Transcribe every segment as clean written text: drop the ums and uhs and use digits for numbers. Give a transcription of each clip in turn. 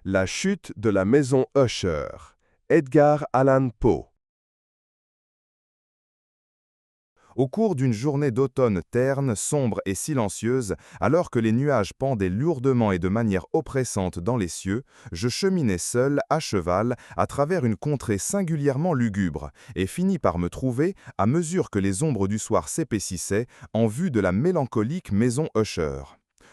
La chute de la maison Usher. Edgar Allan Poe. Au cours d'une journée d'automne terne, sombre et silencieuse, alors que les nuages pendaient lourdement et de manière oppressante dans les cieux, je cheminais seul, à cheval, à travers une contrée singulièrement lugubre, et finis par me trouver, à mesure que les ombres du soir s'épaississaient, en vue de la mélancolique maison Usher.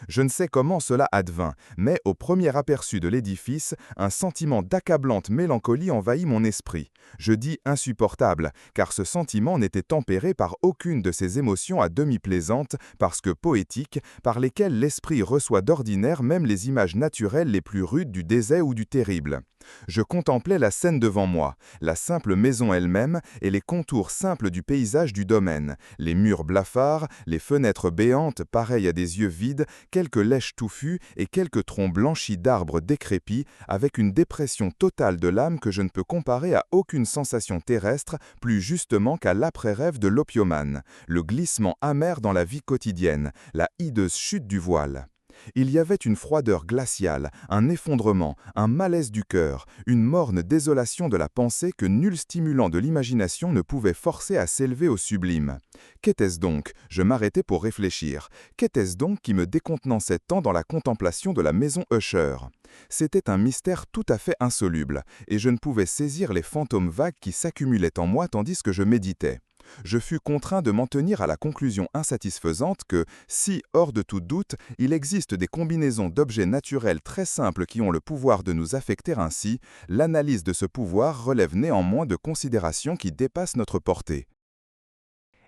Je ne sais comment cela advint, mais au premier aperçu de l'édifice, un sentiment d'accablante mélancolie envahit mon esprit. Je dis insupportable, car ce sentiment n'était tempéré par aucune de ces émotions à demi plaisantes, parce que poétiques, par lesquelles l'esprit reçoit d'ordinaire même les images naturelles les plus rudes du désert ou du terrible. Je contemplais la scène devant moi, la simple maison elle-même et les contours simples du paysage du domaine, les murs blafards, les fenêtres béantes pareilles à des yeux vides, quelques lèches touffues et quelques troncs blanchis d'arbres décrépits, avec une dépression totale de l'âme que je ne peux comparer à aucune sensation terrestre, plus justement qu'à l'après-rêve de l'opiomane, le glissement amer dans la vie quotidienne, la hideuse chute du voile. Il y avait une froideur glaciale, un effondrement, un malaise du cœur, une morne désolation de la pensée que nul stimulant de l'imagination ne pouvait forcer à s'élever au sublime. Qu'était-ce donc? Je m'arrêtais pour réfléchir. Qu'était-ce donc qui me décontenançait tant dans la contemplation de la maison Usher? C'était un mystère tout à fait insoluble, et je ne pouvais saisir les fantômes vagues qui s'accumulaient en moi tandis que je méditais. Je fus contraint de m'en tenir à la conclusion insatisfaisante que, si, hors de tout doute, il existe des combinaisons d'objets naturels très simples qui ont le pouvoir de nous affecter ainsi, l'analyse de ce pouvoir relève néanmoins de considérations qui dépassent notre portée.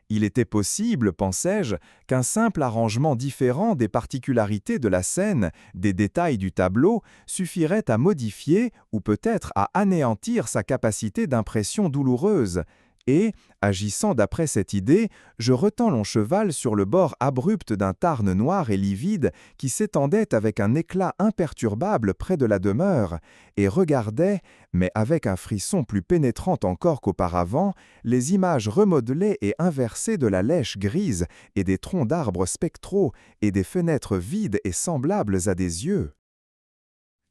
Il était possible, pensais-je, qu'un simple arrangement différent des particularités de la scène, des détails du tableau, suffirait à modifier ou peut-être à anéantir sa capacité d'impression douloureuse. Et, agissant d'après cette idée, je retins mon cheval sur le bord abrupt d'un tarn noir et livide qui s'étendait avec un éclat imperturbable près de la demeure, et regardais, mais avec un frisson plus pénétrant encore qu'auparavant, les images remodelées et inversées de la lèche grise et des troncs d'arbres spectraux et des fenêtres vides et semblables à des yeux.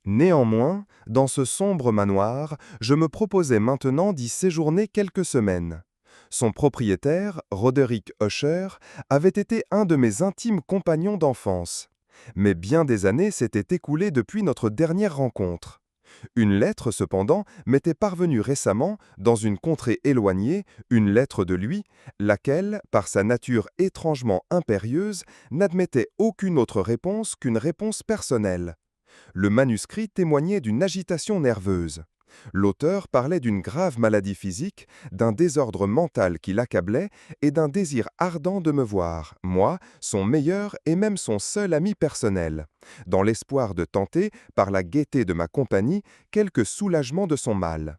Néanmoins, dans ce sombre manoir, je me proposais maintenant d'y séjourner quelques semaines. Son propriétaire, Roderick Usher, avait été un de mes intimes compagnons d'enfance. Mais bien des années s'étaient écoulées depuis notre dernière rencontre. Une lettre, cependant, m'était parvenue récemment, dans une contrée éloignée, une lettre de lui, laquelle, par sa nature étrangement impérieuse, n'admettait aucune autre réponse qu'une réponse personnelle. Le manuscrit témoignait d'une agitation nerveuse. L'auteur parlait d'une grave maladie physique, d'un désordre mental qui l'accablait et d'un désir ardent de me voir, moi, son meilleur et même son seul ami personnel, dans l'espoir de tenter, par la gaieté de ma compagnie, quelque soulagement de son mal.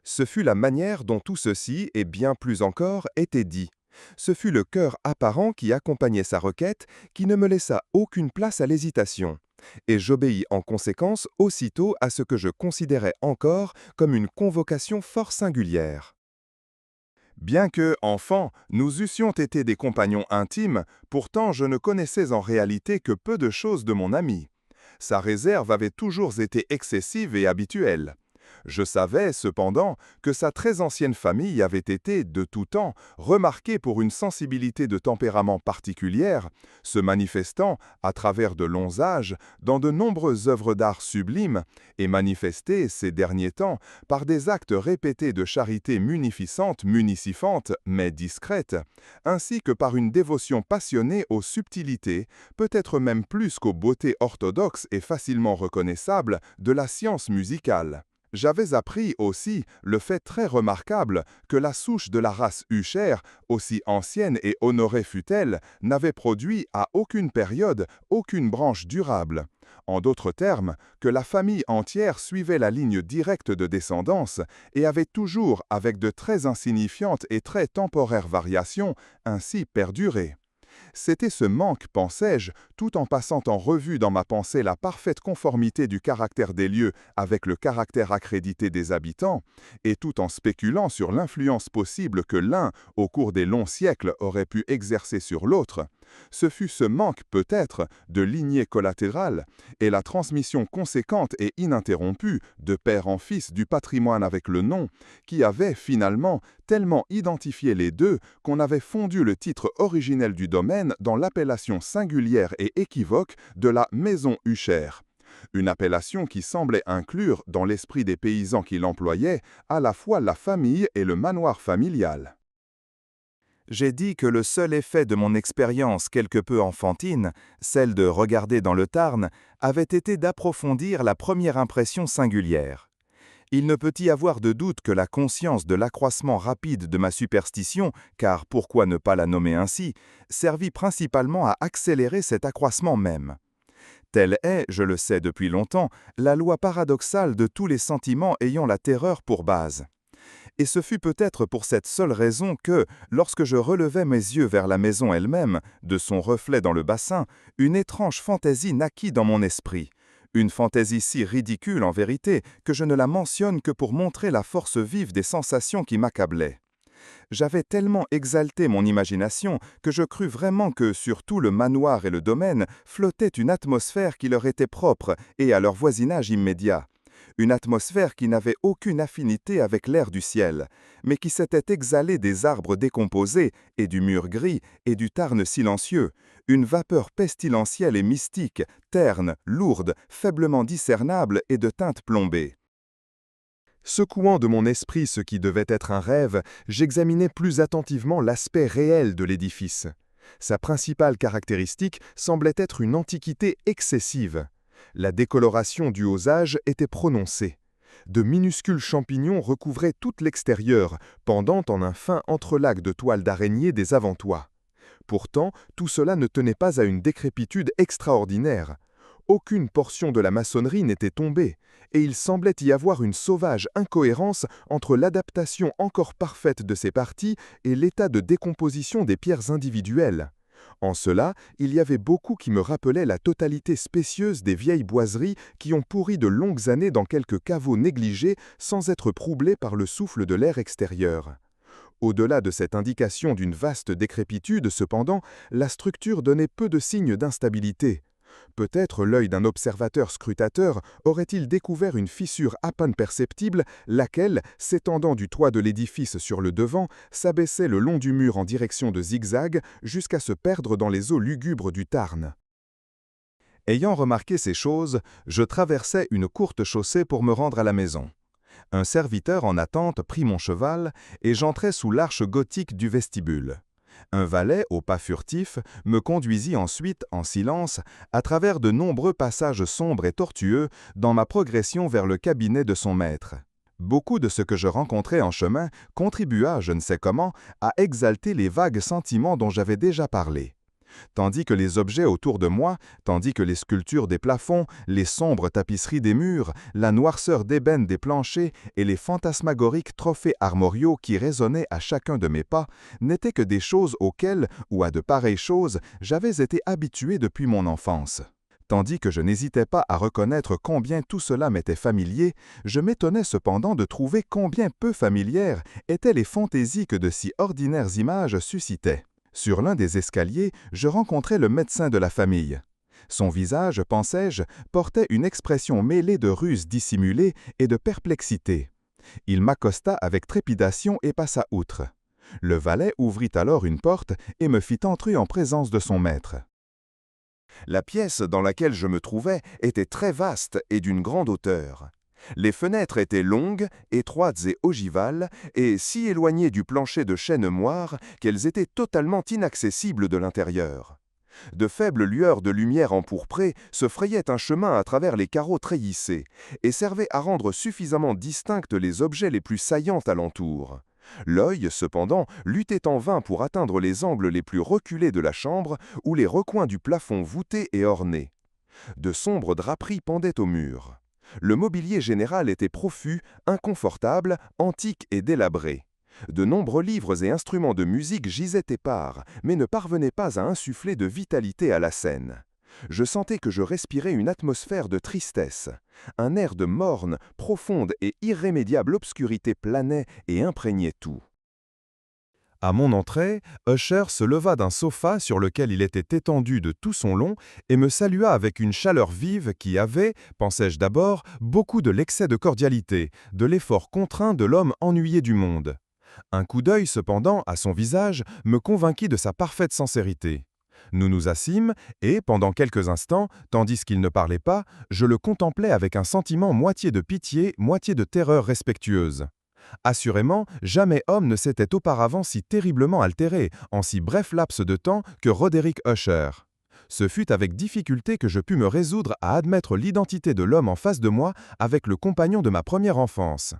Ce fut la manière dont tout ceci, et bien plus encore, était dit. Ce fut le cœur apparent qui accompagnait sa requête, qui ne me laissa aucune place à l'hésitation. Et j'obéis en conséquence aussitôt à ce que je considérais encore comme une convocation fort singulière. Bien que, enfant, nous eussions été des compagnons intimes, pourtant je ne connaissais en réalité que peu de choses de mon ami. Sa réserve avait toujours été excessive et habituelle. Je savais, cependant, que sa très ancienne famille avait été, de tout temps, remarquée pour une sensibilité de tempérament particulière, se manifestant, à travers de longs âges, dans de nombreuses œuvres d'art sublimes, et manifestée, ces derniers temps, par des actes répétés de charité munificente, municipante, mais discrète, ainsi que par une dévotion passionnée aux subtilités, peut-être même plus qu'aux beautés orthodoxes et facilement reconnaissables de la science musicale. J'avais appris aussi le fait très remarquable que la souche de la race Usher, aussi ancienne et honorée fut-elle, n'avait produit à aucune période aucune branche durable. En d'autres termes, que la famille entière suivait la ligne directe de descendance et avait toujours, avec de très insignifiantes et très temporaires variations, ainsi perduré. C'était ce manque, pensais-je, tout en passant en revue dans ma pensée la parfaite conformité du caractère des lieux avec le caractère accrédité des habitants, et tout en spéculant sur l'influence possible que l'un, au cours des longs siècles, aurait pu exercer sur l'autre, Ce fut ce manque peut-être de lignée collatérale et la transmission conséquente et ininterrompue de père en fils du patrimoine avec le nom qui avait finalement tellement identifié les deux qu'on avait fondu le titre originel du domaine dans l'appellation singulière et équivoque de la maison Huchère. Une appellation qui semblait inclure, dans l'esprit des paysans qui l'employaient, à la fois la famille et le manoir familial. J'ai dit que le seul effet de mon expérience quelque peu enfantine, celle de regarder dans le Tarn, avait été d'approfondir la première impression singulière. Il ne peut y avoir de doute que la conscience de l'accroissement rapide de ma superstition, car pourquoi ne pas la nommer ainsi, servit principalement à accélérer cet accroissement même. Telle est, je le sais depuis longtemps, la loi paradoxale de tous les sentiments ayant la terreur pour base. Et ce fut peut-être pour cette seule raison que, lorsque je relevai mes yeux vers la maison elle-même, de son reflet dans le bassin, une étrange fantaisie naquit dans mon esprit. Une fantaisie si ridicule en vérité que je ne la mentionne que pour montrer la force vive des sensations qui m'accablaient. J'avais tellement exalté mon imagination que je crus vraiment que sur tout le manoir et le domaine flottait une atmosphère qui leur était propre et à leur voisinage immédiat. Une atmosphère qui n'avait aucune affinité avec l'air du ciel, mais qui s'était exhalée des arbres décomposés et du mur gris et du Tarn silencieux, une vapeur pestilentielle et mystique, terne, lourde, faiblement discernable et de teinte plombée. Secouant de mon esprit ce qui devait être un rêve, j'examinais plus attentivement l'aspect réel de l'édifice. Sa principale caractéristique semblait être une antiquité excessive. La décoloration due aux âges était prononcée. De minuscules champignons recouvraient tout l'extérieur, pendant en un fin entrelac de toiles d'araignée des avant-toits. Pourtant, tout cela ne tenait pas à une décrépitude extraordinaire. Aucune portion de la maçonnerie n'était tombée, et il semblait y avoir une sauvage incohérence entre l'adaptation encore parfaite de ces parties et l'état de décomposition des pierres individuelles. En cela, il y avait beaucoup qui me rappelaient la totalité spécieuse des vieilles boiseries qui ont pourri de longues années dans quelques caveaux négligés sans être troublés par le souffle de l'air extérieur. Au-delà de cette indication d'une vaste décrépitude, cependant, la structure donnait peu de signes d'instabilité. Peut-être l'œil d'un observateur scrutateur aurait-il découvert une fissure à peine perceptible, laquelle, s'étendant du toit de l'édifice sur le devant, s'abaissait le long du mur en direction de zigzag jusqu'à se perdre dans les eaux lugubres du Tarn. Ayant remarqué ces choses, je traversai une courte chaussée pour me rendre à la maison. Un serviteur en attente prit mon cheval et j'entrai sous l'arche gothique du vestibule. Un valet, au pas furtif, me conduisit ensuite, en silence, à travers de nombreux passages sombres et tortueux dans ma progression vers le cabinet de son maître. Beaucoup de ce que je rencontrai en chemin contribua, je ne sais comment, à exalter les vagues sentiments dont j'avais déjà parlé. Tandis que les objets autour de moi, tandis que les sculptures des plafonds, les sombres tapisseries des murs, la noirceur d'ébène des planchers et les fantasmagoriques trophées armoriaux qui résonnaient à chacun de mes pas, n'étaient que des choses auxquelles, ou à de pareilles choses, j'avais été habitué depuis mon enfance. Tandis que je n'hésitais pas à reconnaître combien tout cela m'était familier, je m'étonnais cependant de trouver combien peu familières étaient les fantaisies que de si ordinaires images suscitaient. Sur l'un des escaliers, je rencontrai le médecin de la famille. Son visage, pensai-je, portait une expression mêlée de ruse dissimulée et de perplexité. Il m'accosta avec trépidation et passa outre. Le valet ouvrit alors une porte et me fit entrer en présence de son maître. La pièce dans laquelle je me trouvais était très vaste et d'une grande hauteur. Les fenêtres étaient longues, étroites et ogivales, et si éloignées du plancher de chêne moire qu'elles étaient totalement inaccessibles de l'intérieur. De faibles lueurs de lumière empourprée se frayaient un chemin à travers les carreaux treillissés, et servaient à rendre suffisamment distincts les objets les plus saillants alentour. L'œil, cependant, luttait en vain pour atteindre les angles les plus reculés de la chambre ou les recoins du plafond voûté et orné. De sombres draperies pendaient au mur. Le mobilier général était profus, inconfortable, antique et délabré. De nombreux livres et instruments de musique gisaient épars, mais ne parvenaient pas à insuffler de vitalité à la scène. Je sentais que je respirais une atmosphère de tristesse. Un air de morne, profonde et irrémédiable obscurité planait et imprégnait tout. À mon entrée, Usher se leva d'un sofa sur lequel il était étendu de tout son long et me salua avec une chaleur vive qui avait, pensai-je d'abord, beaucoup de l'excès de cordialité, de l'effort contraint de l'homme ennuyé du monde. Un coup d'œil, cependant, à son visage me convainquit de sa parfaite sincérité. Nous nous assîmes et, pendant quelques instants, tandis qu'il ne parlait pas, je le contemplais avec un sentiment moitié de pitié, moitié de terreur respectueuse. Assurément, jamais homme ne s'était auparavant si terriblement altéré, en si bref laps de temps, que Roderick Usher. Ce fut avec difficulté que je pus me résoudre à admettre l'identité de l'homme en face de moi avec le compagnon de ma première enfance.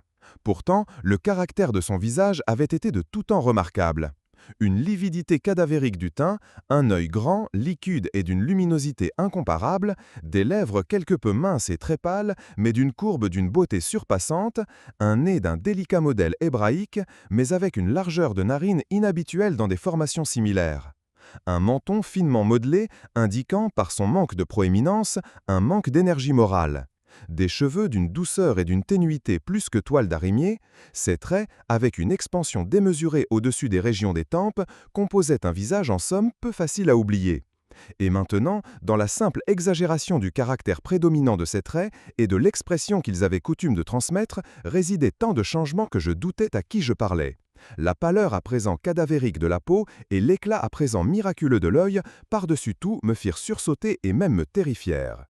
Pourtant, le caractère de son visage avait été de tout temps remarquable. Une lividité cadavérique du teint, un œil grand, liquide et d'une luminosité incomparable, des lèvres quelque peu minces et très pâles, mais d'une courbe d'une beauté surpassante, un nez d'un délicat modèle hébraïque, mais avec une largeur de narine inhabituelle dans des formations similaires. Un menton finement modelé, indiquant, par son manque de proéminence, un manque d'énergie morale. Des cheveux d'une douceur et d'une ténuité plus que toile d'araignée, ses traits, avec une expansion démesurée au-dessus des régions des tempes, composaient un visage en somme peu facile à oublier. Et maintenant, dans la simple exagération du caractère prédominant de ces traits et de l'expression qu'ils avaient coutume de transmettre, résidaient tant de changements que je doutais à qui je parlais. La pâleur à présent cadavérique de la peau et l'éclat à présent miraculeux de l'œil, par-dessus tout, me firent sursauter et même me terrifièrent.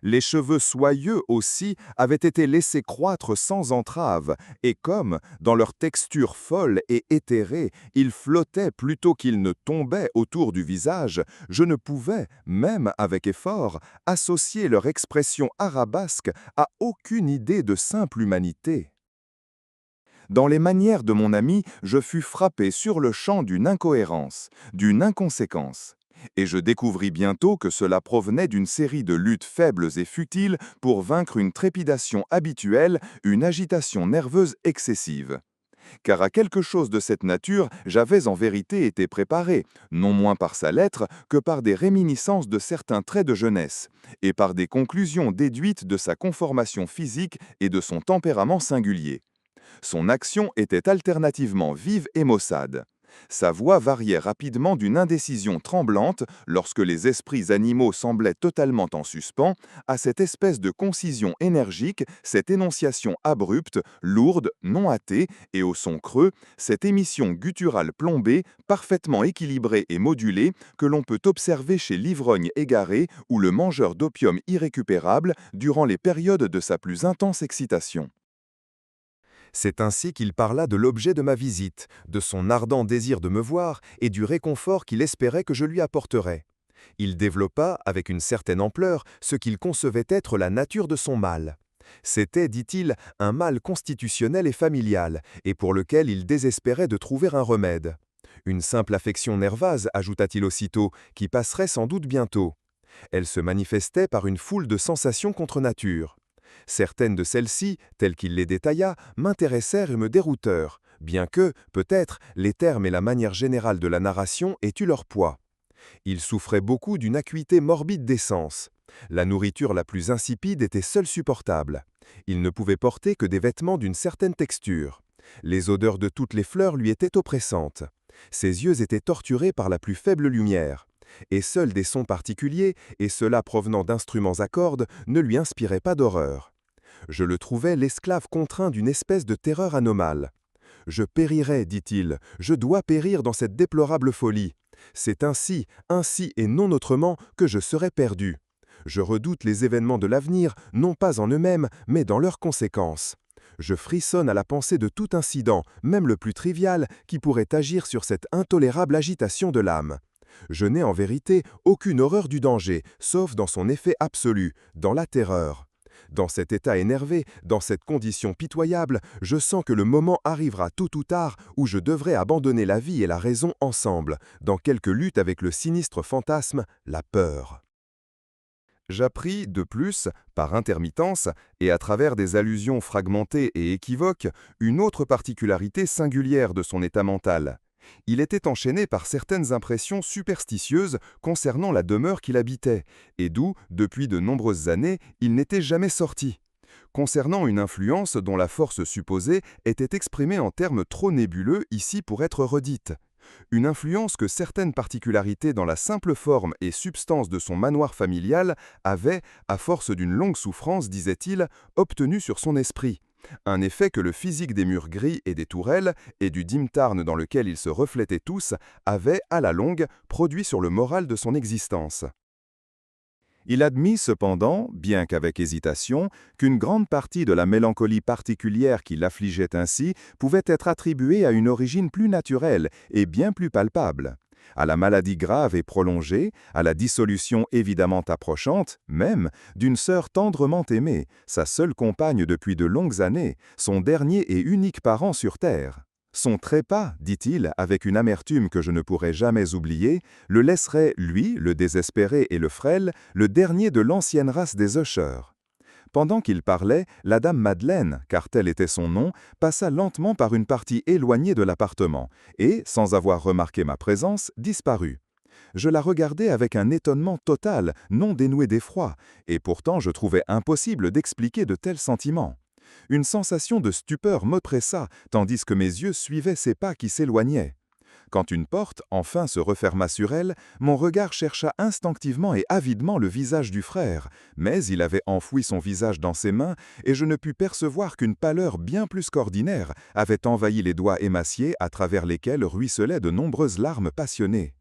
Les cheveux soyeux aussi avaient été laissés croître sans entrave, et comme, dans leur texture folle et éthérée, ils flottaient plutôt qu'ils ne tombaient autour du visage, je ne pouvais, même avec effort, associer leur expression arabesque à aucune idée de simple humanité. Dans les manières de mon ami, je fus frappé sur le champ d'une incohérence, d'une inconséquence. Et je découvris bientôt que cela provenait d'une série de luttes faibles et futiles pour vaincre une trépidation habituelle, une agitation nerveuse excessive. Car à quelque chose de cette nature, j'avais en vérité été préparé, non moins par sa lettre que par des réminiscences de certains traits de jeunesse, et par des conclusions déduites de sa conformation physique et de son tempérament singulier. Son action était alternativement vive et maussade. Sa voix variait rapidement d'une indécision tremblante, lorsque les esprits animaux semblaient totalement en suspens, à cette espèce de concision énergique, cette énonciation abrupte, lourde, non hâtée, et au son creux, cette émission gutturale plombée, parfaitement équilibrée et modulée, que l'on peut observer chez l'ivrogne égaré ou le mangeur d'opium irrécupérable durant les périodes de sa plus intense excitation. C'est ainsi qu'il parla de l'objet de ma visite, de son ardent désir de me voir et du réconfort qu'il espérait que je lui apporterais. Il développa, avec une certaine ampleur, ce qu'il concevait être la nature de son mal. C'était, dit-il, un mal constitutionnel et familial, et pour lequel il désespérait de trouver un remède. Une simple affection nerveuse, ajouta-t-il aussitôt, qui passerait sans doute bientôt. Elle se manifestait par une foule de sensations contre nature. Certaines de celles-ci, telles qu'il les détailla, m'intéressèrent et me déroutèrent, bien que, peut-être, les termes et la manière générale de la narration aient eu leur poids. Il souffrait beaucoup d'une acuité morbide des sens. La nourriture la plus insipide était seule supportable. Il ne pouvait porter que des vêtements d'une certaine texture. Les odeurs de toutes les fleurs lui étaient oppressantes. Ses yeux étaient torturés par la plus faible lumière. Et seuls des sons particuliers, et ceux-là provenant d'instruments à cordes, ne lui inspiraient pas d'horreur. Je le trouvais l'esclave contraint d'une espèce de terreur anomale. « Je périrai, dit-il, je dois périr dans cette déplorable folie. C'est ainsi et non autrement que je serai perdu. Je redoute les événements de l'avenir, non pas en eux-mêmes, mais dans leurs conséquences. Je frissonne à la pensée de tout incident, même le plus trivial, qui pourrait agir sur cette intolérable agitation de l'âme. Je n'ai en vérité aucune horreur du danger, sauf dans son effet absolu, dans la terreur. Dans cet état énervé, dans cette condition pitoyable, je sens que le moment arrivera tôt ou tard où je devrai abandonner la vie et la raison ensemble, dans quelque lutte avec le sinistre fantasme, la peur. » J'appris, de plus, par intermittence, et à travers des allusions fragmentées et équivoques, une autre particularité singulière de son état mental. Il était enchaîné par certaines impressions superstitieuses concernant la demeure qu'il habitait, et d'où, depuis de nombreuses années, il n'était jamais sorti. concernant une influence dont la force supposée était exprimée en termes trop nébuleux ici pour être redite. Une influence que certaines particularités dans la simple forme et substance de son manoir familial avaient, à force d'une longue souffrance, disait-il, obtenu sur son esprit. Un effet que le physique des murs gris et des tourelles, et du Dimtarn dans lequel ils se reflétaient tous, avait, à la longue, produit sur le moral de son existence. Il admit cependant, bien qu'avec hésitation, qu'une grande partie de la mélancolie particulière qui l'affligeait ainsi pouvait être attribuée à une origine plus naturelle et bien plus palpable. À la maladie grave et prolongée, à la dissolution évidemment approchante, même, d'une sœur tendrement aimée, sa seule compagne depuis de longues années, son dernier et unique parent sur terre. Son trépas, dit-il, avec une amertume que je ne pourrai jamais oublier, le laisserait, lui, le désespéré et le frêle, le dernier de l'ancienne race des Usher. Pendant qu'il parlait, la dame Madeleine, car tel était son nom, passa lentement par une partie éloignée de l'appartement et, sans avoir remarqué ma présence, disparut. Je la regardais avec un étonnement total, non dénué d'effroi, et pourtant je trouvais impossible d'expliquer de tels sentiments. Une sensation de stupeur m'oppressa, tandis que mes yeux suivaient ses pas qui s'éloignaient. Quand une porte, enfin, se referma sur elle, mon regard chercha instinctivement et avidement le visage du frère, mais il avait enfoui son visage dans ses mains, et je ne pus percevoir qu'une pâleur bien plus qu'ordinaire avait envahi les doigts émaciés à travers lesquels ruisselaient de nombreuses larmes passionnées.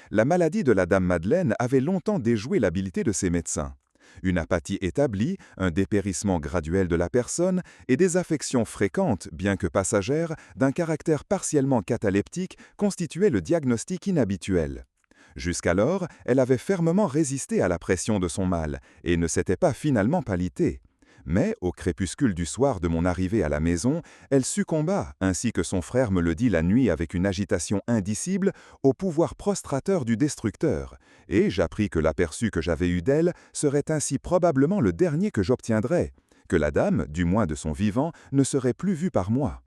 La maladie de la dame Madeleine avait longtemps déjoué l'habileté de ses médecins. Une apathie établie, un dépérissement graduel de la personne et des affections fréquentes, bien que passagères, d'un caractère partiellement cataleptique constituaient le diagnostic inhabituel. Jusqu'alors, elle avait fermement résisté à la pression de son mal et ne s'était pas finalement palitée. Mais, au crépuscule du soir de mon arrivée à la maison, elle succomba, ainsi que son frère me le dit la nuit avec une agitation indicible, au pouvoir prostrateur du destructeur, et j'appris que l'aperçu que j'avais eu d'elle serait ainsi probablement le dernier que j'obtiendrais, que la dame, du moins de son vivant, ne serait plus vue par moi.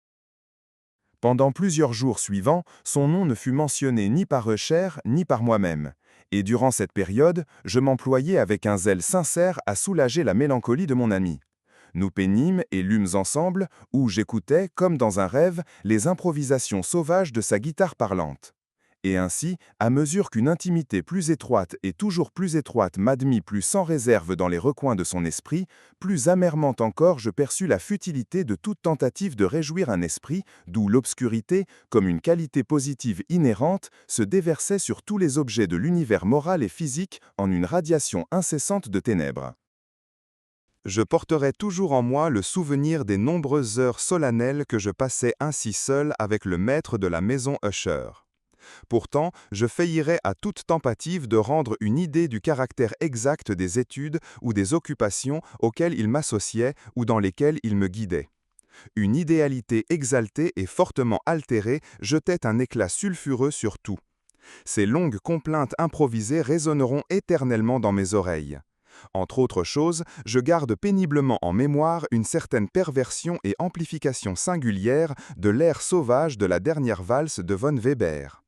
Pendant plusieurs jours suivants, son nom ne fut mentionné ni par Usher ni par moi-même. Et durant cette période, je m'employai avec un zèle sincère à soulager la mélancolie de mon ami. Nous peignîmes et lûmes ensemble, où j'écoutais, comme dans un rêve, les improvisations sauvages de sa guitare parlante. Et ainsi, à mesure qu'une intimité plus étroite et toujours plus étroite m'admit plus sans réserve dans les recoins de son esprit, plus amèrement encore je perçus la futilité de toute tentative de réjouir un esprit, d'où l'obscurité, comme une qualité positive inhérente, se déversait sur tous les objets de l'univers moral et physique en une radiation incessante de ténèbres. Je porterai toujours en moi le souvenir des nombreuses heures solennelles que je passais ainsi seul avec le maître de la maison Usher. Pourtant, je faillirais à toute tentative de rendre une idée du caractère exact des études ou des occupations auxquelles il m'associait ou dans lesquelles il me guidait. Une idéalité exaltée et fortement altérée jetait un éclat sulfureux sur tout. Ces longues complaintes improvisées résonneront éternellement dans mes oreilles. Entre autres choses, je garde péniblement en mémoire une certaine perversion et amplification singulière de l'air sauvage de la dernière valse de von Weber.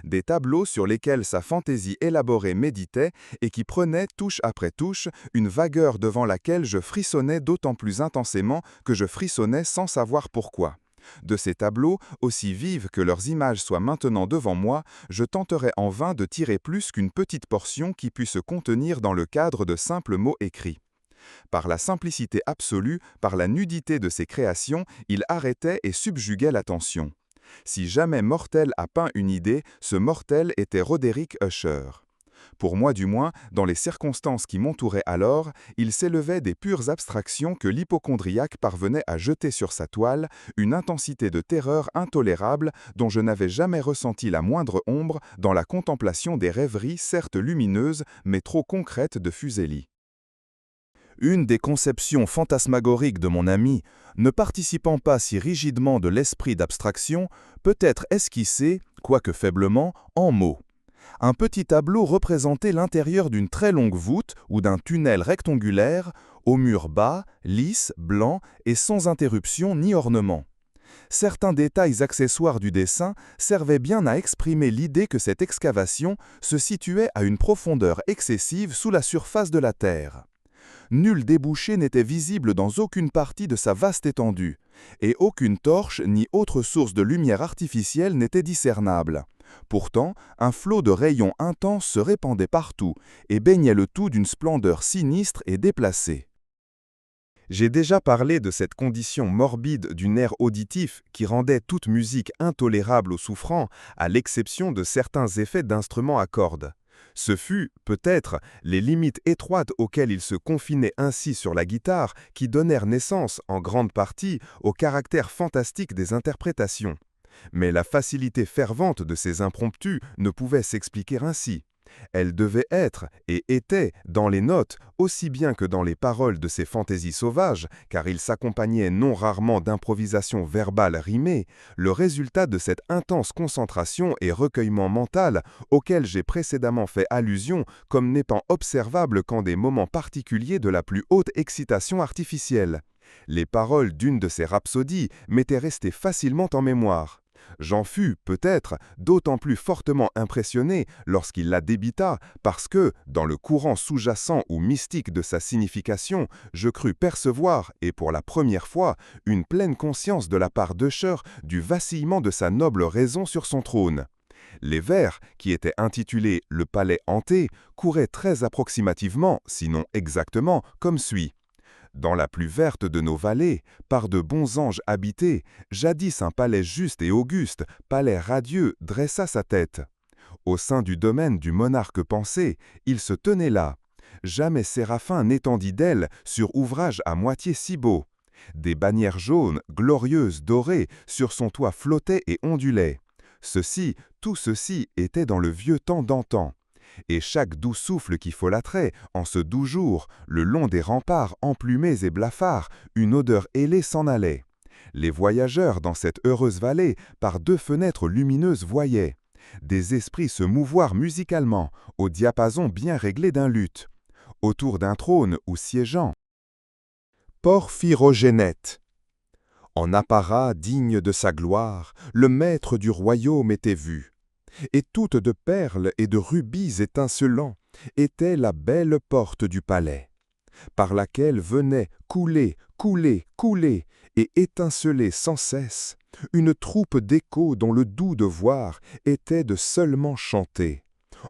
Des tableaux sur lesquels sa fantaisie élaborée méditait et qui prenaient, touche après touche, une vagueur devant laquelle je frissonnais d'autant plus intensément que je frissonnais sans savoir pourquoi. De ces tableaux, aussi vives que leurs images soient maintenant devant moi, je tenterai en vain de tirer plus qu'une petite portion qui pût se contenir dans le cadre de simples mots écrits. Par la simplicité absolue, par la nudité de ses créations, il arrêtait et subjuguait l'attention. Si jamais mortel a peint une idée, ce mortel était Roderick Usher. Pour moi du moins, dans les circonstances qui m'entouraient alors, il s'élevait des pures abstractions que l'hypocondriaque parvenait à jeter sur sa toile, une intensité de terreur intolérable dont je n'avais jamais ressenti la moindre ombre dans la contemplation des rêveries certes lumineuses mais trop concrètes de Fuseli. Une des conceptions fantasmagoriques de mon ami, ne participant pas si rigidement de l'esprit d'abstraction, peut être esquissée, quoique faiblement, en mots. Un petit tableau représentait l'intérieur d'une très longue voûte ou d'un tunnel rectangulaire, aux murs bas, lisses, blancs et sans interruption ni ornement. Certains détails accessoires du dessin servaient bien à exprimer l'idée que cette excavation se situait à une profondeur excessive sous la surface de la terre. Nul débouché n'était visible dans aucune partie de sa vaste étendue, et aucune torche ni autre source de lumière artificielle n'était discernable. Pourtant, un flot de rayons intenses se répandait partout et baignait le tout d'une splendeur sinistre et déplacée. J'ai déjà parlé de cette condition morbide du nerf auditif qui rendait toute musique intolérable aux souffrants, à l'exception de certains effets d'instruments à cordes. Ce fut, peut-être, les limites étroites auxquelles il se confinait ainsi sur la guitare qui donnèrent naissance, en grande partie, au caractère fantastique des interprétations. Mais la facilité fervente de ces impromptus ne pouvait s'expliquer ainsi. Elle devait être, et était, dans les notes, aussi bien que dans les paroles de ces fantaisies sauvages, car il s'accompagnait non rarement d'improvisations verbales rimées, le résultat de cette intense concentration et recueillement mental auquel j'ai précédemment fait allusion comme n'étant observable qu'en des moments particuliers de la plus haute excitation artificielle. Les paroles d'une de ces rhapsodies m'étaient restées facilement en mémoire. J'en fus, peut-être, d'autant plus fortement impressionné lorsqu'il la débita, parce que, dans le courant sous-jacent ou mystique de sa signification, je crus percevoir, et pour la première fois, une pleine conscience de la part d'Usher du vacillement de sa noble raison sur son trône. Les vers, qui étaient intitulés « Le palais hanté », couraient très approximativement, sinon exactement, comme suit. Dans la plus verte de nos vallées, par de bons anges habités, jadis un palais juste et auguste, palais radieux, dressa sa tête. Au sein du domaine du monarque pensé, il se tenait là. Jamais séraphin n'étendit d'ailes sur ouvrage à moitié si beau. Des bannières jaunes, glorieuses, dorées, sur son toit flottaient et ondulaient. Tout ceci était dans le vieux temps d'antan. Et chaque doux souffle qui folâtrait, en ce doux jour, le long des remparts emplumés et blafards, une odeur ailée s'en allait. Les voyageurs dans cette heureuse vallée, par deux fenêtres lumineuses voyaient des esprits se mouvoir musicalement, au diapason bien réglé d'un luth, autour d'un trône où siégeant Porphyrogénète. En apparat digne de sa gloire, le maître du royaume était vu. Et toute de perles et de rubis étincelants était la belle porte du palais, par laquelle venait couler, couler, couler, et étinceler sans cesse, une troupe d'échos dont le doux devoir était de seulement chanter,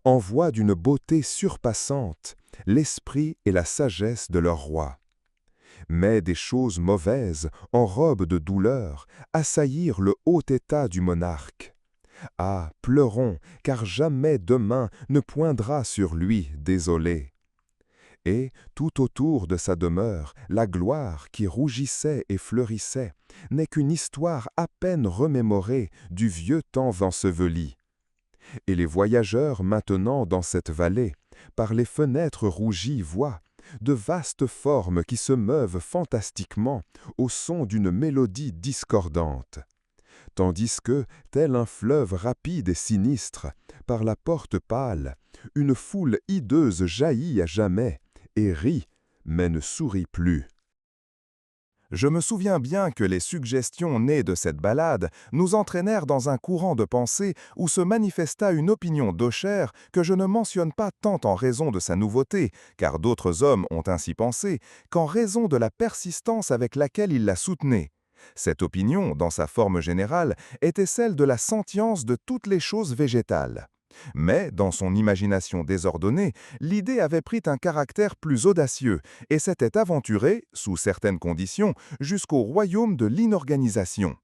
en voix d'une beauté surpassante, l'esprit et la sagesse de leur roi. Mais des choses mauvaises, en robe de douleur, assaillirent le haut état du monarque. Ah, pleurons, car jamais demain ne poindra sur lui, désolé. Et, tout autour de sa demeure, la gloire qui rougissait et fleurissait n'est qu'une histoire à peine remémorée du vieux temps enseveli. Et les voyageurs maintenant dans cette vallée, par les fenêtres rougies voient de vastes formes qui se meuvent fantastiquement au son d'une mélodie discordante. Tandis que, tel un fleuve rapide et sinistre, par la porte pâle, une foule hideuse jaillit à jamais, et rit, mais ne sourit plus. Je me souviens bien que les suggestions nées de cette ballade nous entraînèrent dans un courant de pensée où se manifesta une opinion d'Usher que je ne mentionne pas tant en raison de sa nouveauté, car d'autres hommes ont ainsi pensé, qu'en raison de la persistance avec laquelle il la soutenait. Cette opinion, dans sa forme générale, était celle de la sentience de toutes les choses végétales. Mais, dans son imagination désordonnée, l'idée avait pris un caractère plus audacieux et s'était aventurée, sous certaines conditions, jusqu'au royaume de l'inorganisation.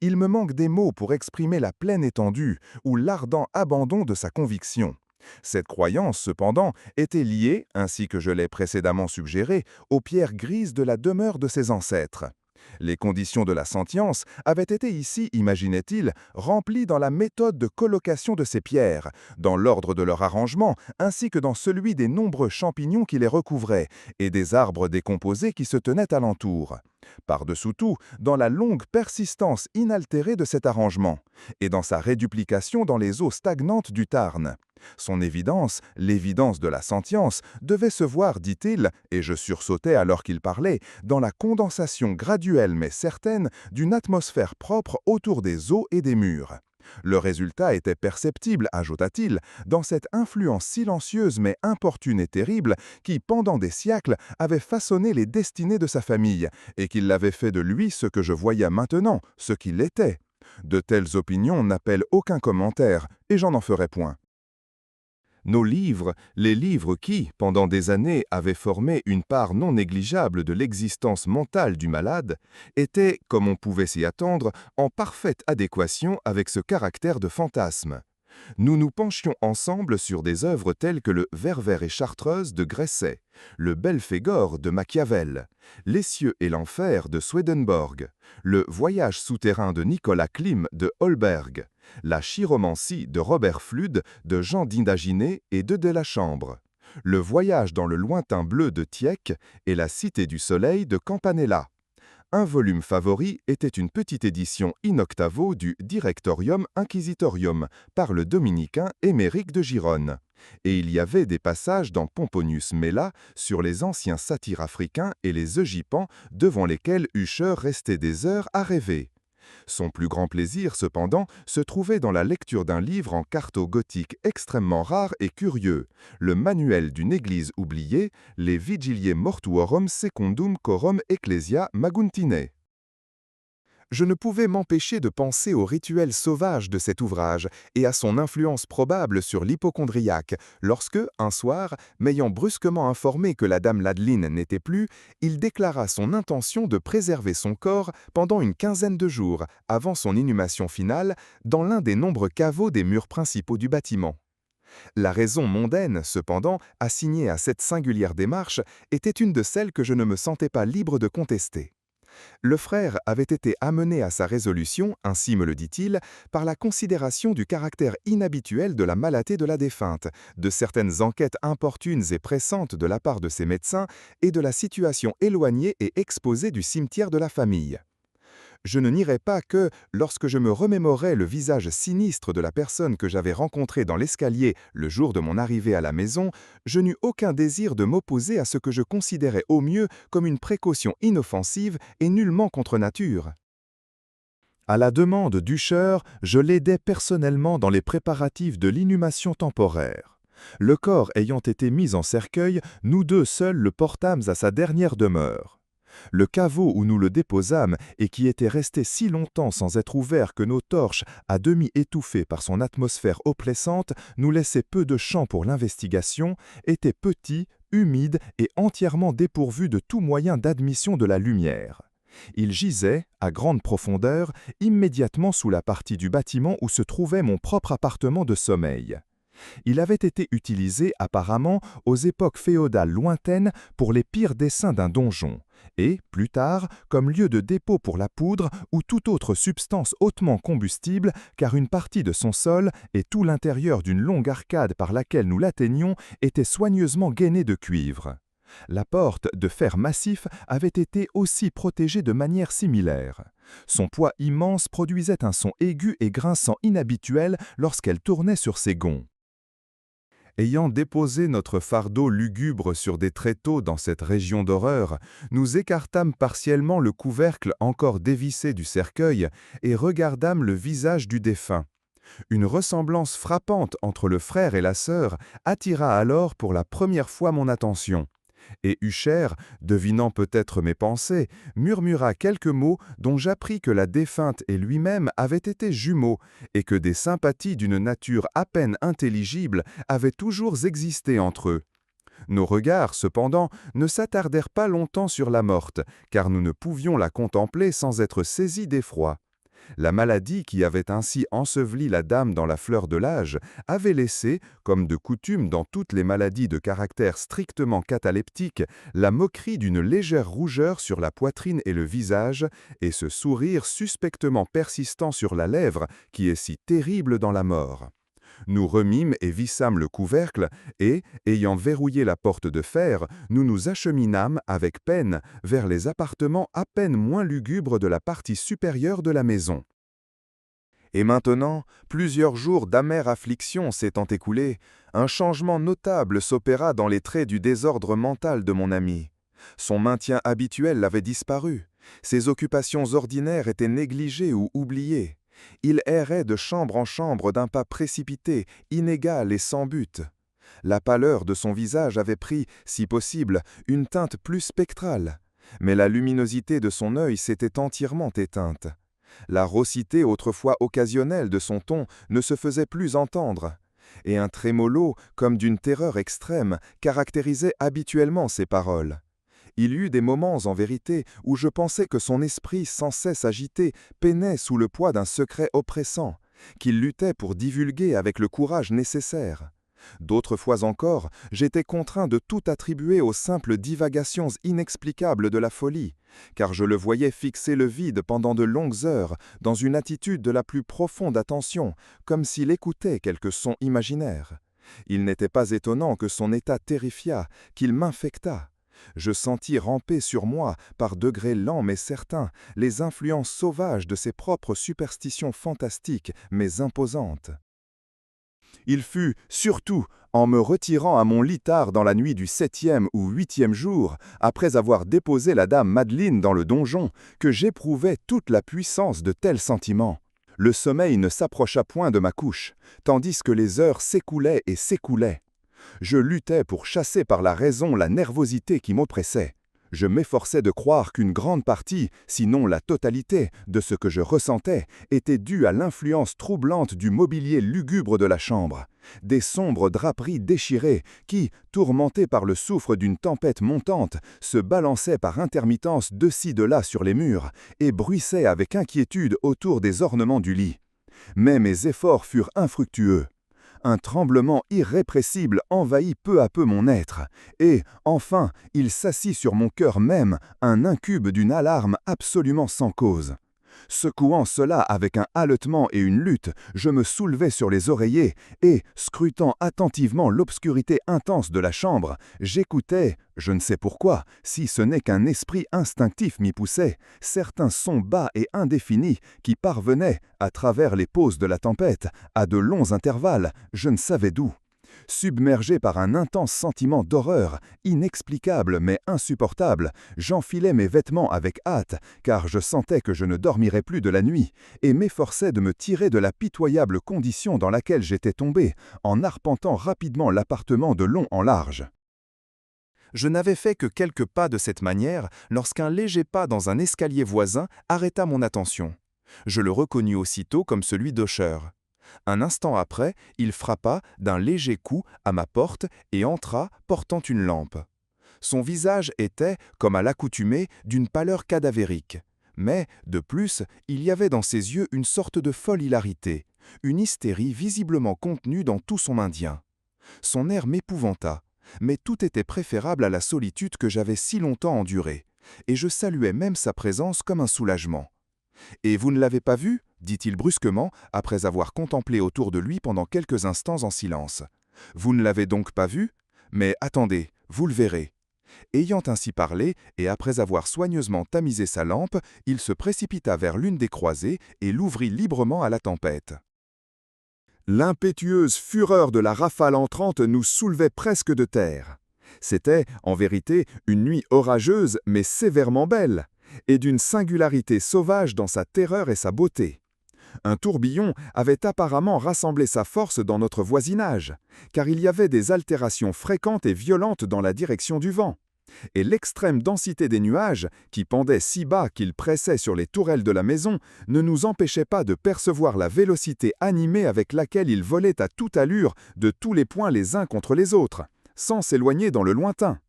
Il me manque des mots pour exprimer la pleine étendue ou l'ardent abandon de sa conviction. Cette croyance, cependant, était liée, ainsi que je l'ai précédemment suggéré, aux pierres grises de la demeure de ses ancêtres. Les conditions de la sentience avaient été ici, imaginait-il, remplies dans la méthode de colocation de ces pierres, dans l'ordre de leur arrangement, ainsi que dans celui des nombreux champignons qui les recouvraient, et des arbres décomposés qui se tenaient alentour. Par-dessous tout, dans la longue persistance inaltérée de cet arrangement, et dans sa réduplication dans les eaux stagnantes du Tarn. Son évidence, l'évidence de la sentience, devait se voir, dit-il, et je sursautais alors qu'il parlait, dans la condensation graduelle mais certaine d'une atmosphère propre autour des eaux et des murs. Le résultat était perceptible, ajouta-t-il, dans cette influence silencieuse mais importune et terrible qui, pendant des siècles, avait façonné les destinées de sa famille, et qui l'avait fait de lui ce que je voyais maintenant, ce qu'il était. De telles opinions n'appellent aucun commentaire, et j'en en ferai point. Nos livres, les livres qui, pendant des années, avaient formé une part non négligeable de l'existence mentale du malade, étaient, comme on pouvait s'y attendre, en parfaite adéquation avec ce caractère de fantasme. Nous nous penchions ensemble sur des œuvres telles que le Werwer et Chartreuse de Gresset, le Belphégor de Machiavel, Les cieux et l'enfer de Swedenborg, le Voyage souterrain de Nicolas Klim de Holberg, la chiromancie de Robert Fludd, de Jean d'Indaginé et de Delachambre, le Voyage dans le lointain bleu de Tieck et la Cité du Soleil de Campanella. Un volume favori était une petite édition in octavo du Directorium Inquisitorium par le dominicain Émeric de Gironne. Et il y avait des passages dans Pomponius Mela sur les anciens satyres africains et les Eugipans devant lesquels Usher restait des heures à rêver. Son plus grand plaisir, cependant, se trouvait dans la lecture d'un livre en quarto gothique extrêmement rare et curieux, le manuel d'une église oubliée, Les Vigiliae Mortuorum Secundum Coram Ecclesia Maguntinae. Je ne pouvais m'empêcher de penser au rituel sauvage de cet ouvrage et à son influence probable sur l'hypocondriaque, lorsque, un soir, m'ayant brusquement informé que la dame Ladeline n'était plus, il déclara son intention de préserver son corps pendant une quinzaine de jours, avant son inhumation finale, dans l'un des nombreux caveaux des murs principaux du bâtiment. La raison mondaine, cependant, assignée à cette singulière démarche, était une de celles que je ne me sentais pas libre de contester. Le frère avait été amené à sa résolution, ainsi me le dit-il, par la considération du caractère inhabituel de la maladie de la défunte, de certaines enquêtes importunes et pressantes de la part de ses médecins et de la situation éloignée et exposée du cimetière de la famille. Je ne nierai pas que, lorsque je me remémorais le visage sinistre de la personne que j'avais rencontrée dans l'escalier le jour de mon arrivée à la maison, je n'eus aucun désir de m'opposer à ce que je considérais au mieux comme une précaution inoffensive et nullement contre nature. À la demande d'Usher, je l'aidais personnellement dans les préparatifs de l'inhumation temporaire. Le corps ayant été mis en cercueil, nous deux seuls le portâmes à sa dernière demeure. Le caveau où nous le déposâmes et qui était resté si longtemps sans être ouvert que nos torches, à demi étouffées par son atmosphère oppressante, nous laissaient peu de champ pour l'investigation, était petit, humide et entièrement dépourvu de tout moyen d'admission de la lumière. Il gisait, à grande profondeur, immédiatement sous la partie du bâtiment où se trouvait mon propre appartement de sommeil. Il avait été utilisé apparemment aux époques féodales lointaines pour les pires desseins d'un donjon, et, plus tard, comme lieu de dépôt pour la poudre ou toute autre substance hautement combustible, car une partie de son sol et tout l'intérieur d'une longue arcade par laquelle nous l'atteignions était soigneusement gainée de cuivre. La porte, de fer massif, avait été aussi protégée de manière similaire. Son poids immense produisait un son aigu et grinçant inhabituel lorsqu'elle tournait sur ses gonds. Ayant déposé notre fardeau lugubre sur des tréteaux dans cette région d'horreur, nous écartâmes partiellement le couvercle encore dévissé du cercueil et regardâmes le visage du défunt. Une ressemblance frappante entre le frère et la sœur attira alors pour la première fois mon attention. Et Usher, devinant peut-être mes pensées, murmura quelques mots dont j'appris que la défunte et lui-même avaient été jumeaux, et que des sympathies d'une nature à peine intelligible avaient toujours existé entre eux. Nos regards, cependant, ne s'attardèrent pas longtemps sur la morte, car nous ne pouvions la contempler sans être saisis d'effroi. La maladie qui avait ainsi enseveli la dame dans la fleur de l'âge avait laissé, comme de coutume dans toutes les maladies de caractère strictement cataleptique, la moquerie d'une légère rougeur sur la poitrine et le visage, et ce sourire suspectement persistant sur la lèvre qui est si terrible dans la mort. Nous remîmes et vissâmes le couvercle, et, ayant verrouillé la porte de fer, nous nous acheminâmes avec peine vers les appartements à peine moins lugubres de la partie supérieure de la maison. Et maintenant, plusieurs jours d'amère affliction s'étant écoulés, un changement notable s'opéra dans les traits du désordre mental de mon ami. Son maintien habituel avait disparu, ses occupations ordinaires étaient négligées ou oubliées. Il errait de chambre en chambre d'un pas précipité, inégal et sans but. La pâleur de son visage avait pris, si possible, une teinte plus spectrale, mais la luminosité de son œil s'était entièrement éteinte. La raucité autrefois occasionnelle de son ton ne se faisait plus entendre, et un trémolo, comme d'une terreur extrême, caractérisait habituellement ses paroles. Il y eut des moments, en vérité, où je pensais que son esprit sans cesse agité peinait sous le poids d'un secret oppressant, qu'il luttait pour divulguer avec le courage nécessaire. D'autres fois encore, j'étais contraint de tout attribuer aux simples divagations inexplicables de la folie, car je le voyais fixer le vide pendant de longues heures, dans une attitude de la plus profonde attention, comme s'il écoutait quelque son imaginaire. Il n'était pas étonnant que son état terrifiât, qu'il m'infectât. Je sentis ramper sur moi, par degrés lents mais certains, les influences sauvages de ses propres superstitions fantastiques mais imposantes. Il fut, surtout, en me retirant à mon lit tard dans la nuit du 7e ou 8e jour, après avoir déposé la dame Madeleine dans le donjon, que j'éprouvai toute la puissance de tels sentiments. Le sommeil ne s'approcha point de ma couche, tandis que les heures s'écoulaient et s'écoulaient. Je luttais pour chasser par la raison la nervosité qui m'oppressait. Je m'efforçais de croire qu'une grande partie, sinon la totalité, de ce que je ressentais était due à l'influence troublante du mobilier lugubre de la chambre, des sombres draperies déchirées qui, tourmentées par le souffle d'une tempête montante, se balançaient par intermittence de ci de là sur les murs et bruissaient avec inquiétude autour des ornements du lit. Mais mes efforts furent infructueux. Un tremblement irrépressible envahit peu à peu mon être, et, enfin, il s'assit sur mon cœur même, un incube d'une alarme absolument sans cause. Secouant cela avec un haletement et une lutte, je me soulevai sur les oreillers et, scrutant attentivement l'obscurité intense de la chambre, j'écoutais, je ne sais pourquoi, si ce n'est qu'un esprit instinctif m'y poussait, certains sons bas et indéfinis qui parvenaient, à travers les pauses de la tempête, à de longs intervalles, je ne savais d'où. Submergé par un intense sentiment d'horreur, inexplicable mais insupportable, j'enfilai mes vêtements avec hâte, car je sentais que je ne dormirais plus de la nuit, et m'efforçai de me tirer de la pitoyable condition dans laquelle j'étais tombé, en arpentant rapidement l'appartement de long en large. Je n'avais fait que quelques pas de cette manière lorsqu'un léger pas dans un escalier voisin arrêta mon attention. Je le reconnus aussitôt comme celui d'Usher. Un instant après, il frappa d'un léger coup à ma porte et entra portant une lampe. Son visage était, comme à l'accoutumée, d'une pâleur cadavérique. Mais, de plus, il y avait dans ses yeux une sorte de folle hilarité, une hystérie visiblement contenue dans tout son maintien. Son air m'épouvanta, mais tout était préférable à la solitude que j'avais si longtemps endurée, et je saluais même sa présence comme un soulagement. « Et vous ne l'avez pas vu ?» dit-il brusquement, après avoir contemplé autour de lui pendant quelques instants en silence. « Vous ne l'avez donc pas vu? Mais attendez, vous le verrez. » Ayant ainsi parlé, et après avoir soigneusement tamisé sa lampe, il se précipita vers l'une des croisées et l'ouvrit librement à la tempête. L'impétueuse fureur de la rafale entrante nous soulevait presque de terre. C'était, en vérité, une nuit orageuse mais sévèrement belle, et d'une singularité sauvage dans sa terreur et sa beauté. Un tourbillon avait apparemment rassemblé sa force dans notre voisinage, car il y avait des altérations fréquentes et violentes dans la direction du vent. Et l'extrême densité des nuages, qui pendaient si bas qu'ils pressaient sur les tourelles de la maison, ne nous empêchait pas de percevoir la vélocité animée avec laquelle ils volaient à toute allure de tous les points les uns contre les autres, sans s'éloigner dans le lointain.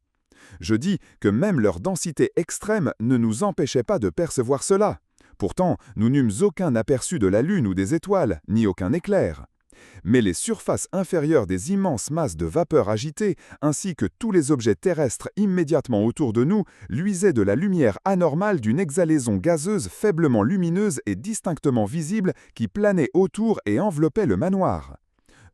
Je dis que même leur densité extrême ne nous empêchait pas de percevoir cela. Pourtant, nous n'eûmes aucun aperçu de la lune ou des étoiles, ni aucun éclair. Mais les surfaces inférieures des immenses masses de vapeur agitées, ainsi que tous les objets terrestres immédiatement autour de nous, luisaient de la lumière anormale d'une exhalaison gazeuse faiblement lumineuse et distinctement visible qui planait autour et enveloppait le manoir.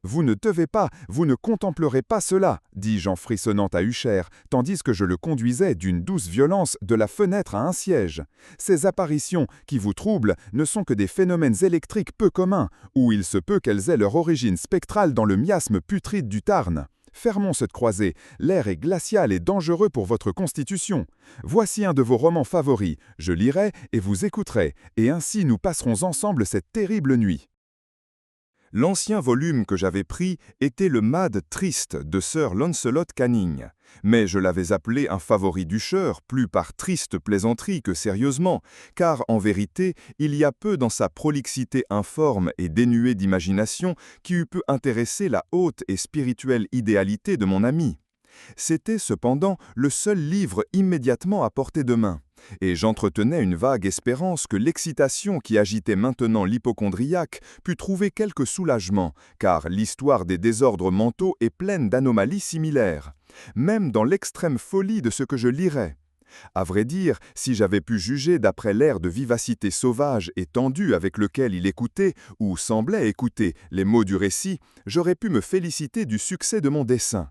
« Vous ne devez pas, vous ne contemplerez pas cela, dis-je en frissonnant à Usher, tandis que je le conduisais d'une douce violence de la fenêtre à un siège. Ces apparitions qui vous troublent ne sont que des phénomènes électriques peu communs, ou il se peut qu'elles aient leur origine spectrale dans le miasme putride du Tarn. Fermons cette croisée. L'air est glacial et dangereux pour votre constitution. Voici un de vos romans favoris. Je lirai et vous écouterez, et ainsi nous passerons ensemble cette terrible nuit. » L'ancien volume que j'avais pris était le Mad Triste de Sir Lancelot Canning, mais je l'avais appelé un favori du chœur, plus par triste plaisanterie que sérieusement, car en vérité, il y a peu dans sa prolixité informe et dénuée d'imagination qui eût pu intéresser la haute et spirituelle idéalité de mon ami. C'était cependant le seul livre immédiatement à portée de main, et j'entretenais une vague espérance que l'excitation qui agitait maintenant l'hypocondriaque pût trouver quelque soulagement, car l'histoire des désordres mentaux est pleine d'anomalies similaires, même dans l'extrême folie de ce que je lirais. À vrai dire, si j'avais pu juger d'après l'air de vivacité sauvage et tendue avec lequel il écoutait, ou semblait écouter, les mots du récit, j'aurais pu me féliciter du succès de mon dessein.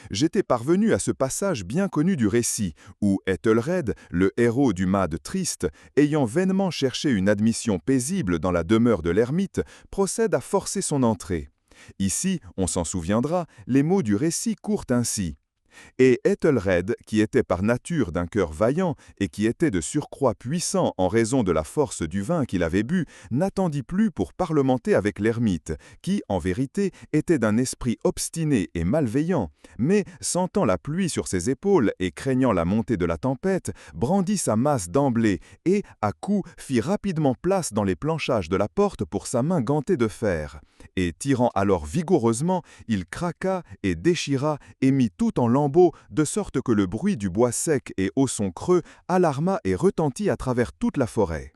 J'étais parvenu à ce passage bien connu du récit, où Ethelred, le héros du Mad Triste, ayant vainement cherché une admission paisible dans la demeure de l'ermite, procède à forcer son entrée. Ici, on s'en souviendra, les mots du récit courent ainsi. Et Ethelred, qui était par nature d'un cœur vaillant et qui était de surcroît puissant en raison de la force du vin qu'il avait bu, n'attendit plus pour parlementer avec l'ermite, qui, en vérité, était d'un esprit obstiné et malveillant, mais, sentant la pluie sur ses épaules et craignant la montée de la tempête, brandit sa masse d'emblée et, à coup, fit rapidement place dans les planchages de la porte pour sa main gantée de fer. Et, tirant alors vigoureusement, il craqua et déchira et mit tout en lambeaux, de sorte que le bruit du bois sec et au son creux alarma et retentit à travers toute la forêt.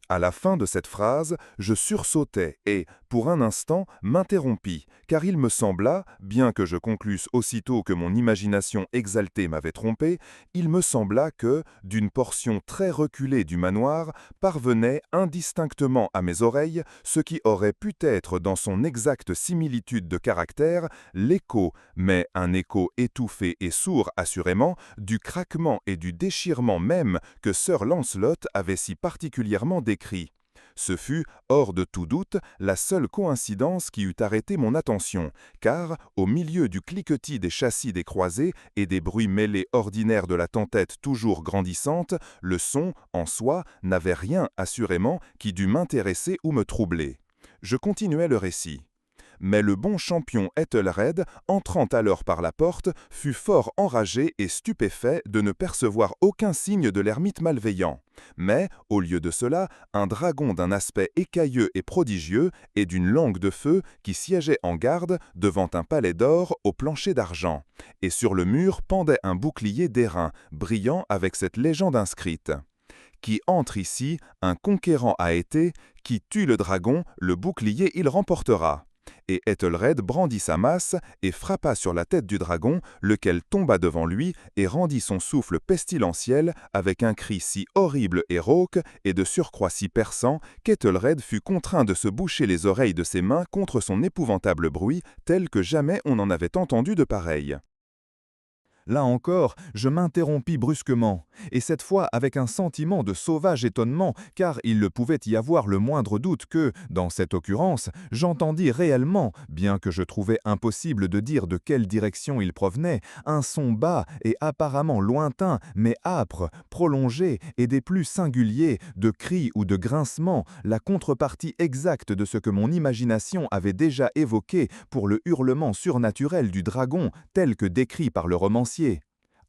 À la fin de cette phrase, je sursautai et, pour un instant, m'interrompis, car il me sembla, bien que je conclusse aussitôt que mon imagination exaltée m'avait trompé, il me sembla que, d'une portion très reculée du manoir, parvenait indistinctement à mes oreilles ce qui aurait pu être, dans son exacte similitude de caractère, l'écho, mais un écho étouffé et sourd assurément, du craquement et du déchirement même que Sir Lancelot avait si particulièrement décrit. Ce fut, hors de tout doute, la seule coïncidence qui eût arrêté mon attention, car, au milieu du cliquetis des châssis des croisées et des bruits mêlés ordinaires de la tempête toujours grandissante, le son, en soi, n'avait rien, assurément, qui dût m'intéresser ou me troubler. Je continuais le récit. Mais le bon champion Ethelred, entrant alors par la porte, fut fort enragé et stupéfait de ne percevoir aucun signe de l'ermite malveillant. Mais, au lieu de cela, un dragon d'un aspect écailleux et prodigieux, et d'une langue de feu, qui siégeait en garde devant un palais d'or au plancher d'argent. Et sur le mur pendait un bouclier d'airain, brillant avec cette légende inscrite. Qui entre ici, un conquérant a été, qui tue le dragon, le bouclier il remportera. Et Ethelred brandit sa masse et frappa sur la tête du dragon, lequel tomba devant lui et rendit son souffle pestilentiel avec un cri si horrible et rauque et de surcroît si perçant qu'Ethelred fut contraint de se boucher les oreilles de ses mains contre son épouvantable bruit, tel que jamais on n'en avait entendu de pareil. Là encore, je m'interrompis brusquement, et cette fois avec un sentiment de sauvage étonnement, car il ne pouvait y avoir le moindre doute que, dans cette occurrence, j'entendis réellement, bien que je trouvais impossible de dire de quelle direction il provenait, un son bas et apparemment lointain, mais âpre, prolongé et des plus singuliers, de cris ou de grincements, la contrepartie exacte de ce que mon imagination avait déjà évoqué pour le hurlement surnaturel du dragon, tel que décrit par le romancier.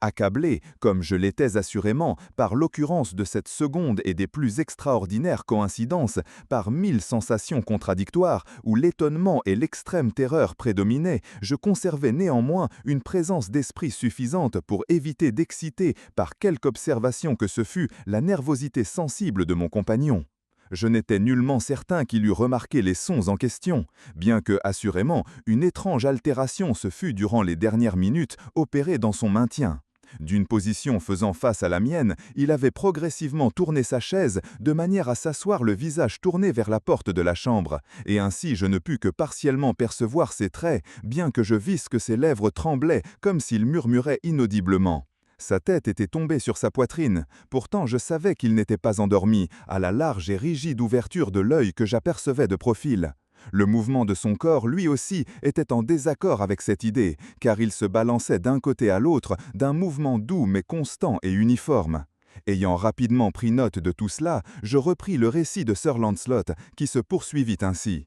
Accablé, comme je l'étais assurément, par l'occurrence de cette seconde et des plus extraordinaires coïncidences, par 1000 sensations contradictoires, où l'étonnement et l'extrême terreur prédominaient, je conservais néanmoins une présence d'esprit suffisante pour éviter d'exciter, par quelque observation que ce fût, la nervosité sensible de mon compagnon. Je n'étais nullement certain qu'il eût remarqué les sons en question, bien que, assurément, une étrange altération se fût durant les dernières minutes opérée dans son maintien. D'une position faisant face à la mienne, il avait progressivement tourné sa chaise de manière à s'asseoir le visage tourné vers la porte de la chambre, et ainsi je ne pus que partiellement percevoir ses traits, bien que je visse que ses lèvres tremblaient comme s'il murmurait inaudiblement. Sa tête était tombée sur sa poitrine, pourtant je savais qu'il n'était pas endormi, à la large et rigide ouverture de l'œil que j'apercevais de profil. Le mouvement de son corps, lui aussi, était en désaccord avec cette idée, car il se balançait d'un côté à l'autre d'un mouvement doux mais constant et uniforme. Ayant rapidement pris note de tout cela, je repris le récit de Sir Lancelot, qui se poursuivit ainsi.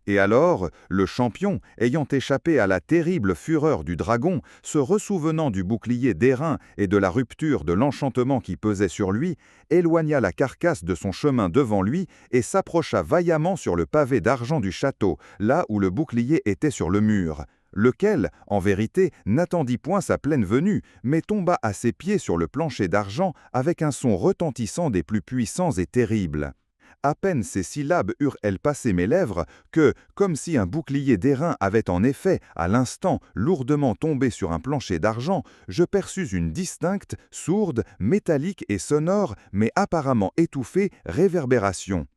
Et alors, le champion, ayant échappé à la terrible fureur du dragon, se ressouvenant du bouclier d'airain et de la rupture de l'enchantement qui pesait sur lui, éloigna la carcasse de son chemin devant lui et s'approcha vaillamment sur le pavé d'argent du château, là où le bouclier était sur le mur, lequel, en vérité, n'attendit point sa pleine venue, mais tomba à ses pieds sur le plancher d'argent avec un son retentissant des plus puissants et terribles. À peine ces syllabes eurent-elles passé mes lèvres que, comme si un bouclier d'airain avait en effet, à l'instant, lourdement tombé sur un plancher d'argent, je perçus une distincte, sourde, métallique et sonore, mais apparemment étouffée, réverbération.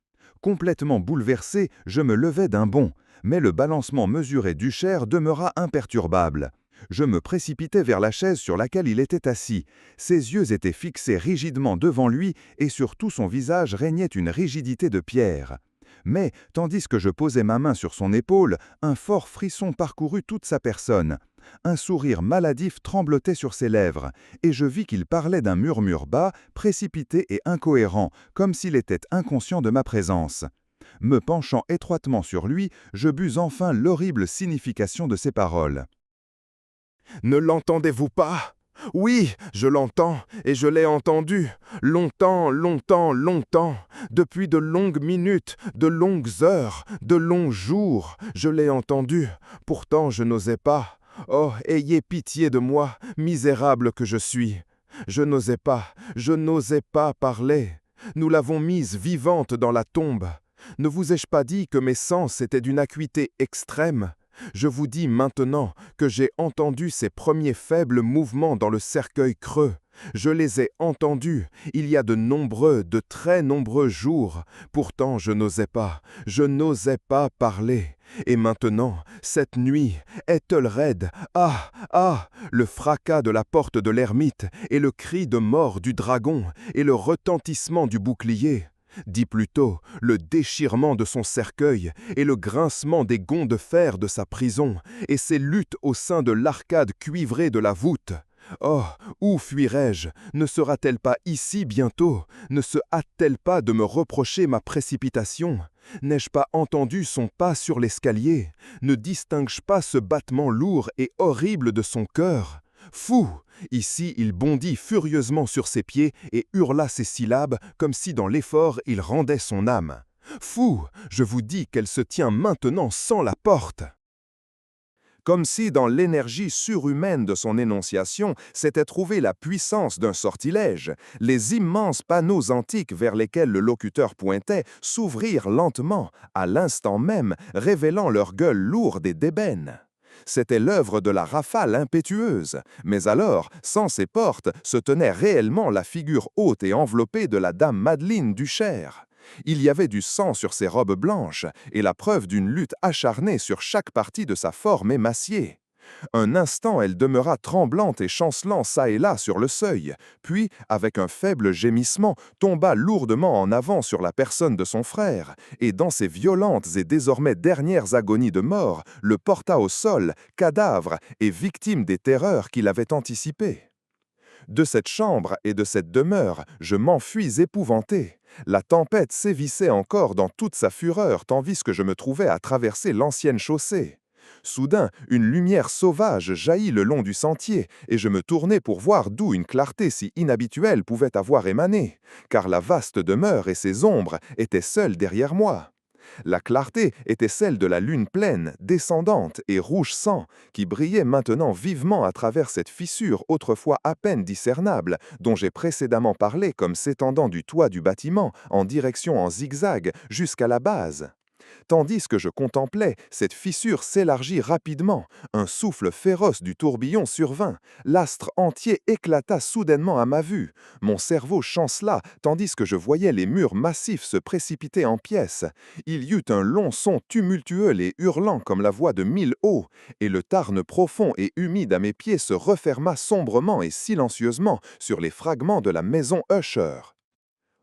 Complètement bouleversé, je me levai d'un bond, mais le balancement mesuré du chair demeura imperturbable. Je me précipitai vers la chaise sur laquelle il était assis. Ses yeux étaient fixés rigidement devant lui et sur tout son visage régnait une rigidité de pierre. Mais, tandis que je posais ma main sur son épaule, un fort frisson parcourut toute sa personne. Un sourire maladif tremblotait sur ses lèvres, et je vis qu'il parlait d'un murmure bas, précipité et incohérent, comme s'il était inconscient de ma présence. Me penchant étroitement sur lui, je bus enfin l'horrible signification de ses paroles. « Ne l'entendez-vous pas ? Oui, je l'entends, et je l'ai entendu, longtemps, longtemps, longtemps, depuis de longues minutes, de longues heures, de longs jours, je l'ai entendu, pourtant je n'osais pas. Oh, ayez pitié de moi, misérable que je suis. Je n'osais pas parler. Nous l'avons mise vivante dans la tombe. Ne vous ai-je pas dit que mes sens étaient d'une acuité extrême ? Je vous dis maintenant que j'ai entendu ces premiers faibles mouvements dans le cercueil creux. Je les ai entendus il y a de très nombreux jours. Pourtant je n'osais pas parler. Et maintenant, cette nuit, Ethelred, le fracas de la porte de l'ermite, et le cri de mort du dragon, et le retentissement du bouclier. Dis plutôt, le déchirement de son cercueil, et le grincement des gonds de fer de sa prison, et ses luttes au sein de l'arcade cuivrée de la voûte. Oh, où fuirai-je? Ne sera-t-elle pas ici bientôt? Ne se hâte-t-elle pas de me reprocher ma précipitation? N'ai-je pas entendu son pas sur l'escalier? Ne distingue-je pas ce battement lourd et horrible de son cœur? Fou! Ici, il bondit furieusement sur ses pieds et hurla ses syllabes comme si dans l'effort il rendait son âme. Fou! Je vous dis qu'elle se tient maintenant sans la porte. Comme si dans l'énergie surhumaine de son énonciation s'était trouvée la puissance d'un sortilège, les immenses panneaux antiques vers lesquels le locuteur pointait s'ouvrirent lentement, à l'instant même, révélant leur gueule lourde et d'ébène. C'était l'œuvre de la rafale impétueuse, mais alors, sans ces portes, se tenait réellement la figure haute et enveloppée de la dame Madeleine du Cher. Il y avait du sang sur ses robes blanches, et la preuve d'une lutte acharnée sur chaque partie de sa forme émaciée. Un instant, elle demeura tremblante et chancelant çà et là sur le seuil, puis, avec un faible gémissement, tomba lourdement en avant sur la personne de son frère, et dans ses violentes et désormais dernières agonies de mort, le porta au sol, cadavre et victime des terreurs qu'il avait anticipées. De cette chambre et de cette demeure, je m'enfuis épouvanté. La tempête sévissait encore dans toute sa fureur tandis que je me trouvais à traverser l'ancienne chaussée. Soudain, une lumière sauvage jaillit le long du sentier, et je me tournai pour voir d'où une clarté si inhabituelle pouvait avoir émané, car la vaste demeure et ses ombres étaient seules derrière moi. La clarté était celle de la lune pleine, descendante et rouge sang, qui brillait maintenant vivement à travers cette fissure autrefois à peine discernable, dont j'ai précédemment parlé comme s'étendant du toit du bâtiment en direction en zigzag jusqu'à la base. Tandis que je contemplais, cette fissure s'élargit rapidement, un souffle féroce du tourbillon survint, l'astre entier éclata soudainement à ma vue, mon cerveau chancela tandis que je voyais les murs massifs se précipiter en pièces. Il y eut un long son tumultueux et hurlant comme la voix de 1000 eaux, et le Tarn profond et humide à mes pieds se referma sombrement et silencieusement sur les fragments de la maison Usher.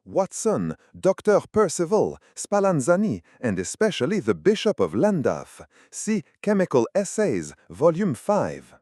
Watson, Dr. Percival, Spallanzani, and especially the Bishop of Llandaff. See Chemical Essays, Volume 5.